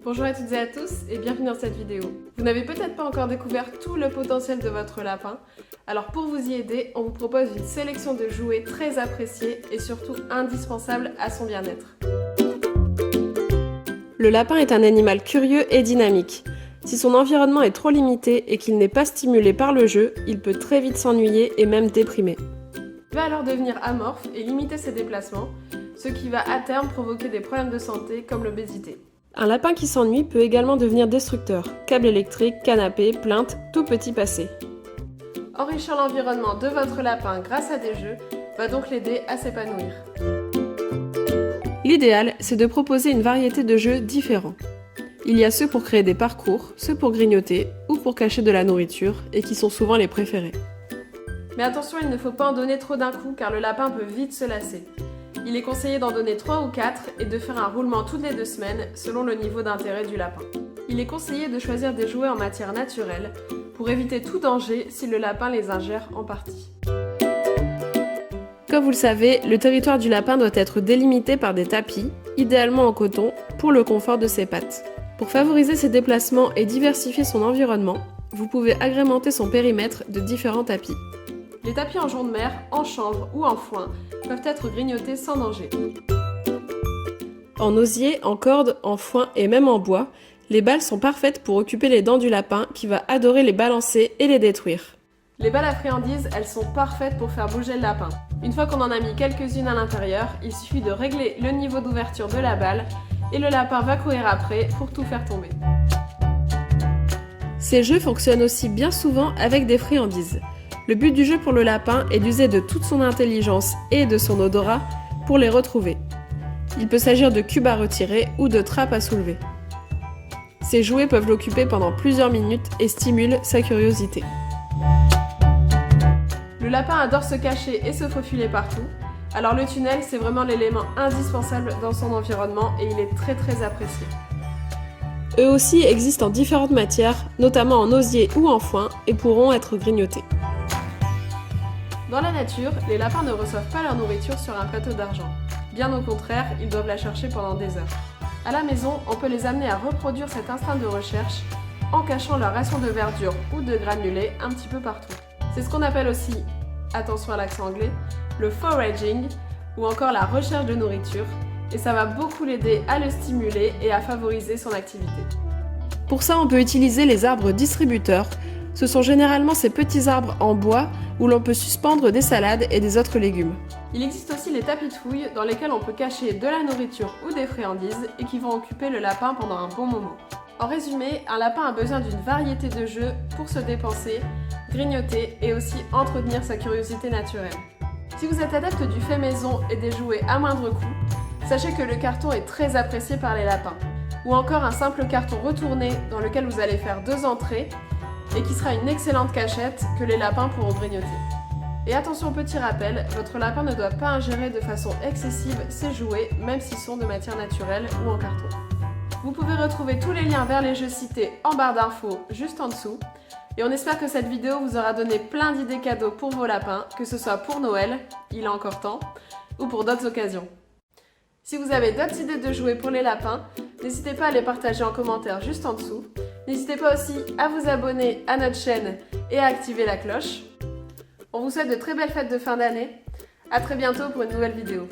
Bonjour à toutes et à tous et bienvenue dans cette vidéo. Vous n'avez peut-être pas encore découvert tout le potentiel de votre lapin, alors pour vous y aider, on vous propose une sélection de jouets très appréciés et surtout indispensables à son bien-être. Le lapin est un animal curieux et dynamique. Si son environnement est trop limité et qu'il n'est pas stimulé par le jeu, il peut très vite s'ennuyer et même déprimer. Il va alors devenir amorphe et limiter ses déplacements, ce qui va à terme provoquer des problèmes de santé comme l'obésité. Un lapin qui s'ennuie peut également devenir destructeur. Câbles électriques, canapés, plaintes, tout petit passé. Enrichir l'environnement de votre lapin grâce à des jeux va donc l'aider à s'épanouir. L'idéal, c'est de proposer une variété de jeux différents. Il y a ceux pour créer des parcours, ceux pour grignoter ou pour cacher de la nourriture et qui sont souvent les préférés. Mais attention, il ne faut pas en donner trop d'un coup car le lapin peut vite se lasser. Il est conseillé d'en donner 3 ou 4 et de faire un roulement toutes les 2 semaines selon le niveau d'intérêt du lapin. Il est conseillé de choisir des jouets en matière naturelle pour éviter tout danger si le lapin les ingère en partie. Comme vous le savez, le territoire du lapin doit être délimité par des tapis, idéalement en coton, pour le confort de ses pattes. Pour favoriser ses déplacements et diversifier son environnement, vous pouvez agrémenter son périmètre de différents tapis. Les tapis en jonc de mer, en chanvre ou en foin peuvent être grignotés sans danger. En osier, en corde, en foin et même en bois, les balles sont parfaites pour occuper les dents du lapin qui va adorer les balancer et les détruire. Les balles à friandises, elles sont parfaites pour faire bouger le lapin. Une fois qu'on en a mis quelques-unes à l'intérieur, il suffit de régler le niveau d'ouverture de la balle et le lapin va courir après pour tout faire tomber. Ces jeux fonctionnent aussi bien souvent avec des friandises. Le but du jeu pour le lapin est d'user de toute son intelligence et de son odorat pour les retrouver. Il peut s'agir de cubes à retirer ou de trappes à soulever. Ces jouets peuvent l'occuper pendant plusieurs minutes et stimulent sa curiosité. Le lapin adore se cacher et se faufiler partout, alors le tunnel c'est vraiment l'élément indispensable dans son environnement et il est très apprécié. Eux aussi existent en différentes matières, notamment en osier ou en foin, et pourront être grignotés. Dans la nature, les lapins ne reçoivent pas leur nourriture sur un plateau d'argent. Bien au contraire, ils doivent la chercher pendant des heures. À la maison, on peut les amener à reproduire cet instinct de recherche en cachant leur ration de verdure ou de granulés un petit peu partout. C'est ce qu'on appelle aussi, attention à l'accent anglais, le foraging ou encore la recherche de nourriture et ça va beaucoup l'aider à le stimuler et à favoriser son activité. Pour ça, on peut utiliser les arbres distributeurs. Ce sont généralement ces petits arbres en bois où l'on peut suspendre des salades et des autres légumes. Il existe aussi les tapis de fouille dans lesquels on peut cacher de la nourriture ou des friandises et qui vont occuper le lapin pendant un bon moment. En résumé, un lapin a besoin d'une variété de jeux pour se dépenser, grignoter et aussi entretenir sa curiosité naturelle. Si vous êtes adepte du fait maison et des jouets à moindre coût, sachez que le carton est très apprécié par les lapins. Ou encore un simple carton retourné dans lequel vous allez faire 2 entrées et qui sera une excellente cachette que les lapins pourront grignoter. Et attention, petit rappel, votre lapin ne doit pas ingérer de façon excessive ses jouets, même s'ils sont de matière naturelle ou en carton. Vous pouvez retrouver tous les liens vers les jeux cités en barre d'infos juste en dessous. Et on espère que cette vidéo vous aura donné plein d'idées cadeaux pour vos lapins, que ce soit pour Noël, il est encore temps, ou pour d'autres occasions. Si vous avez d'autres idées de jouets pour les lapins, n'hésitez pas à les partager en commentaire juste en dessous. N'hésitez pas aussi à vous abonner à notre chaîne et à activer la cloche. On vous souhaite de très belles fêtes de fin d'année. À très bientôt pour une nouvelle vidéo.